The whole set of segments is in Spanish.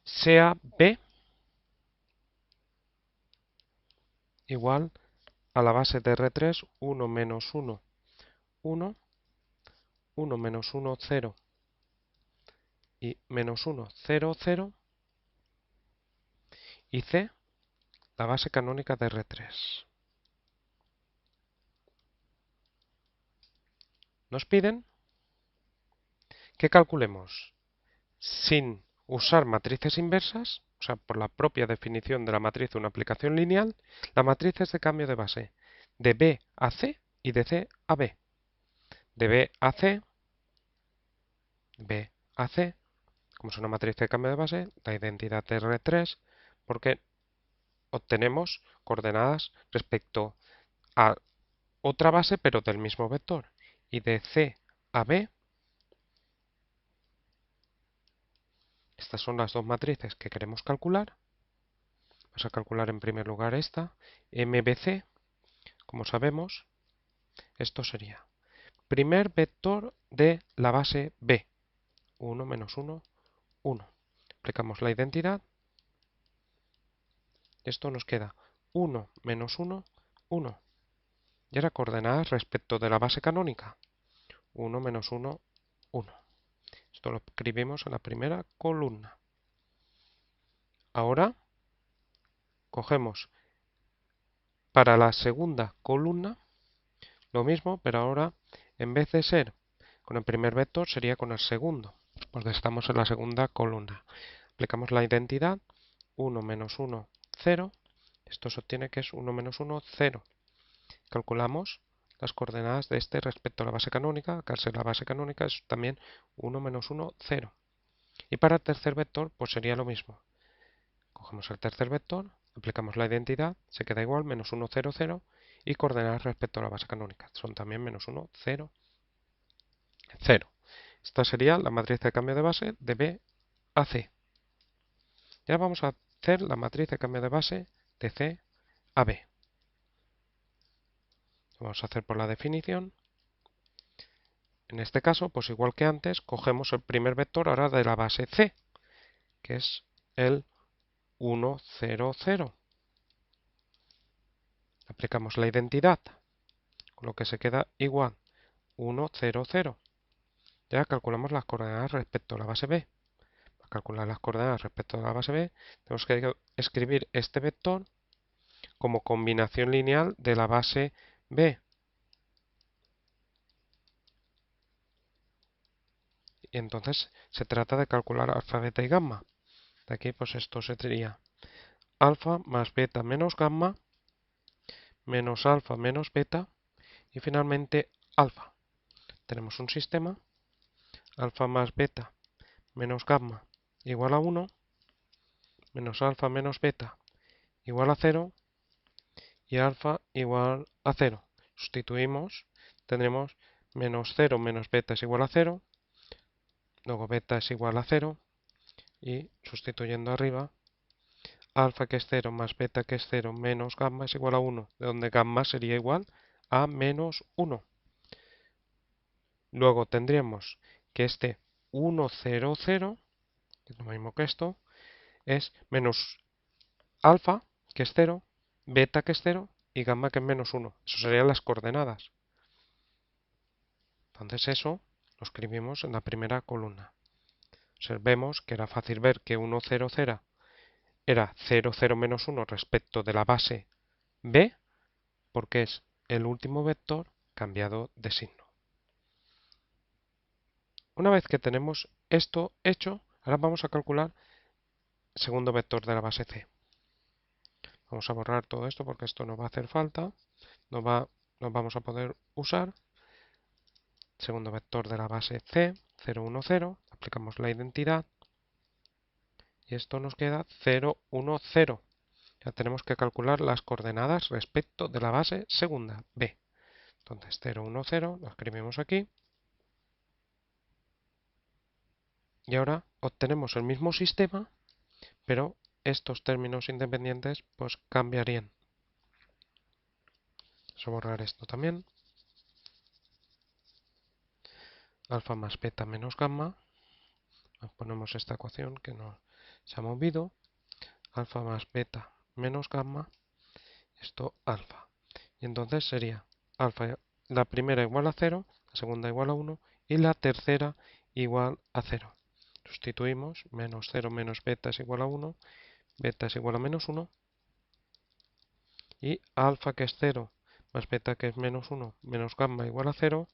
sea B igual a la base de R3, 1 menos 1, 1, 1 menos 1, 0 y menos 1, 0, 0, y C, la base canónica de R3. Nos piden que calculemos sin usar matrices inversas, o sea, por la propia definición de la matriz de una aplicación lineal, las matrices de cambio de base de B a C y de C a B. De B a C, B a C, como es una matriz de cambio de base, la identidad de R3, porque obtenemos coordenadas respecto a otra base, pero del mismo vector. Y de C a B, estas son las dos matrices que queremos calcular. Vamos a calcular en primer lugar esta, MBC, como sabemos, esto sería primer vector de la base B, 1 menos 1, 1. Aplicamos la identidad, esto nos queda 1 menos 1, 1. Y ahora coordenadas respecto de la base canónica, 1 menos 1, 1. Esto lo escribimos en la primera columna. Ahora cogemos para la segunda columna lo mismo, pero ahora en vez de ser con el primer vector sería con el segundo, porque estamos en la segunda columna. Aplicamos la identidad, 1 menos 1, 0. Esto se obtiene que es 1 menos 1, 0. Calculamos las coordenadas de este respecto a la base canónica, que al ser la base canónica es también 1 menos 1, 0. Y para el tercer vector, pues sería lo mismo. Cogemos el tercer vector, aplicamos la identidad, se queda igual, menos 1, 0, 0, y coordenadas respecto a la base canónica. Son también menos 1, 0, 0. Esta sería la matriz de cambio de base de B a C. Y ahora vamos a hacer la matriz de cambio de base de C a B. Lo vamos a hacer por la definición. En este caso, pues igual que antes, cogemos el primer vector ahora de la base C, que es el 1, 0, 0. Aplicamos la identidad, con lo que se queda igual 1, 0, 0. Ya calculamos las coordenadas respecto a la base B. Para calcular las coordenadas respecto a la base B, tenemos que escribir este vector como combinación lineal de la base B. Y entonces se trata de calcular alfa, beta y gamma. De aquí pues esto sería alfa más beta menos gamma menos alfa menos beta y finalmente alfa. Tenemos un sistema alfa más beta menos gamma igual a 1 menos alfa menos beta igual a 0 y alfa igual a 0. Sustituimos, tendremos menos 0 menos beta es igual a 0, luego beta es igual a 0 y sustituyendo arriba, alfa que es 0 más beta que es 0 menos gamma es igual a 1, de donde gamma sería igual a menos 1. Luego tendríamos que este 1, 0, 0, que es lo mismo que esto, es menos alfa, que es 0, beta, que es 0, y gamma, que es menos 1. Eso serían las coordenadas. Entonces eso lo escribimos en la primera columna. Observemos que era fácil ver que 1, 0, 0 era 0, 0 menos 1 respecto de la base B, porque es el último vector cambiado de signo. Una vez que tenemos esto hecho, ahora vamos a calcular el segundo vector de la base C. Vamos a borrar todo esto porque esto no va a hacer falta, no vamos a poder usar. Segundo vector de la base C, 0, 1, 0, aplicamos la identidad y esto nos queda 0, 1, 0. Ya tenemos que calcular las coordenadas respecto de la base segunda, B. Entonces 0, 1, 0, lo escribimos aquí. Y ahora obtenemos el mismo sistema, pero estos términos independientes pues cambiarían. Vamos a borrar esto también. Alfa más beta menos gamma. Ponemos esta ecuación que no se ha movido, alfa más beta menos gamma, esto alfa. Y entonces sería alfa, la primera igual a 0, la segunda igual a 1 y la tercera igual a 0. Sustituimos, menos 0 menos beta es igual a 1, beta es igual a menos 1 y alfa que es 0 más beta que es menos 1 menos gamma igual a 0,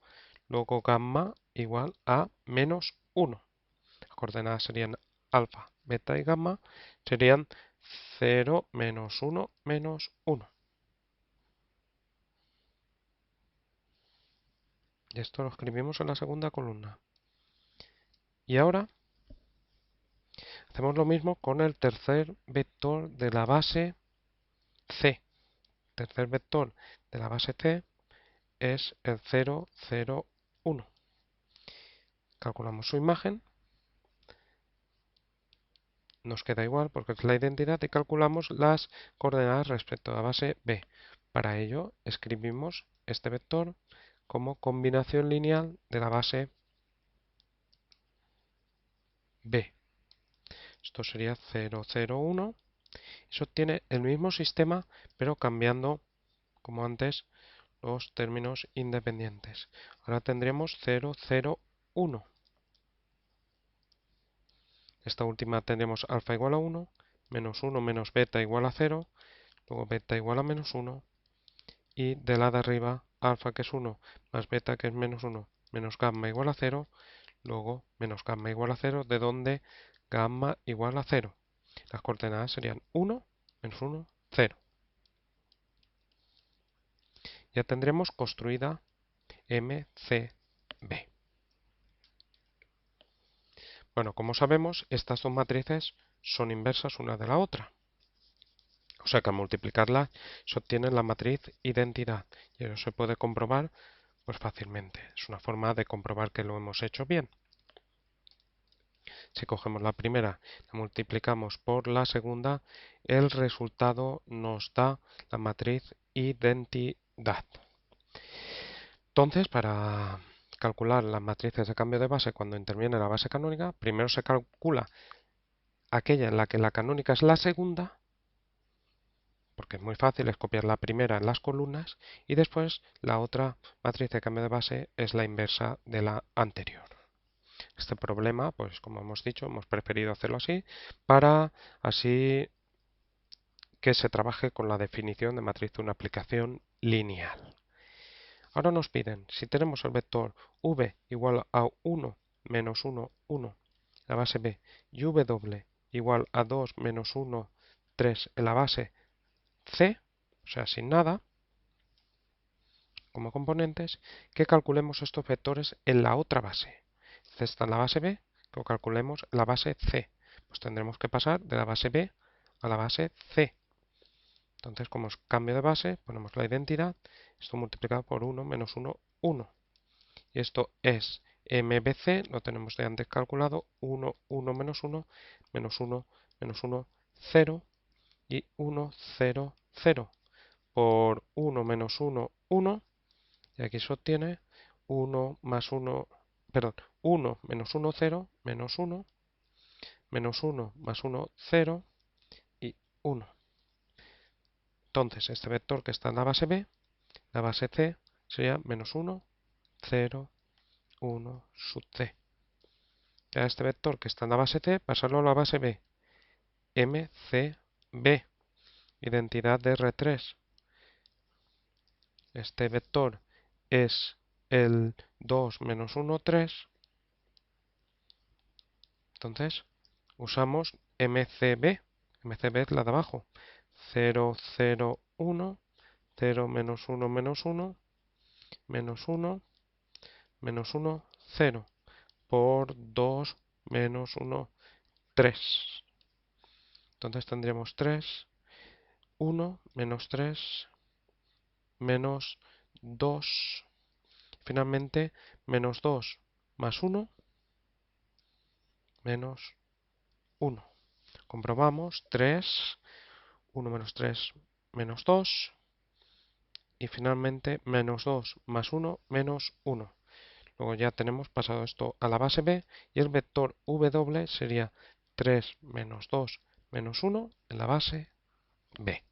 luego gamma igual a menos 1. Las coordenadas serían alfa, beta y gamma, serían 0, menos 1, menos 1. Y esto lo escribimos en la segunda columna. Y ahora hacemos lo mismo con el tercer vector de la base C. El tercer vector de la base C es el 0, 0, 1. Calculamos su imagen. Nos queda igual porque es la identidad y calculamos las coordenadas respecto a la base B. Para ello escribimos este vector como combinación lineal de la base B. Esto sería 0, 0, 1. Eso obtiene el mismo sistema pero cambiando, como antes, los términos independientes. Ahora tendremos 0, 0, 1. Esta última tendremos alfa igual a 1, menos 1 menos beta igual a 0, luego beta igual a menos 1, y de la de arriba alfa que es 1 más beta que es menos 1 menos gamma igual a 0, luego menos gamma igual a 0, de donde gamma igual a 0. Las coordenadas serían 1, menos 1, 0. Ya tendremos construida MCB. Bueno, como sabemos, estas dos matrices son inversas una de la otra. O sea que al multiplicarlas se obtiene la matriz identidad. Y eso se puede comprobar pues fácilmente. Es una forma de comprobar que lo hemos hecho bien. Si cogemos la primera, la multiplicamos por la segunda, el resultado nos da la matriz identidad. Entonces, para calcular las matrices de cambio de base cuando interviene la base canónica, primero se calcula aquella en la que la canónica es la segunda, porque es muy fácil, es copiar la primera en las columnas, y después la otra matriz de cambio de base es la inversa de la anterior. Este problema, pues como hemos dicho, hemos preferido hacerlo así, para así que se trabaje con la definición de matriz de una aplicación lineal. Ahora nos piden, si tenemos el vector v igual a 1 menos 1, 1, la base b, y w igual a 2 menos 1, 3 en la base c, o sea, sin nada, como componentes, que calculemos estos vectores en la otra base. C está en la base B, que lo calculemos en la base C. Pues tendremos que pasar de la base B a la base C. Entonces, como es cambio de base, ponemos la identidad, esto multiplicado por 1 menos 1, 1. Y esto es MBC, lo tenemos de antes calculado, 1, 1 menos 1, menos 1, menos 1, 0 y 1, 0, 0. Por 1 menos 1, 1, y aquí se obtiene 1 más 1, perdón, 1 menos 1, 0, menos 1, menos 1 más 1, 0 y 1. Entonces, este vector que está en la base B, la base C, sería menos 1, 0, 1 sub C. Ya este vector que está en la base C, pasarlo a la base B, MCB, identidad de R3. Este vector es el 2 menos 1, 3. Entonces, usamos MCB. MCB es la de abajo. 0, 0, 1, 0 menos 1 menos 1, menos 1, menos 1, 0, por 2 menos 1, 3. Entonces tendríamos 3, 1, menos 3, menos 2. Finalmente, menos 2 más 1, menos 1. Comprobamos 3, 1 menos 3, menos 2. Y finalmente, menos 2 más 1, menos 1. Luego ya tenemos pasado esto a la base B y el vector W sería 3 menos 2 menos 1 en la base b.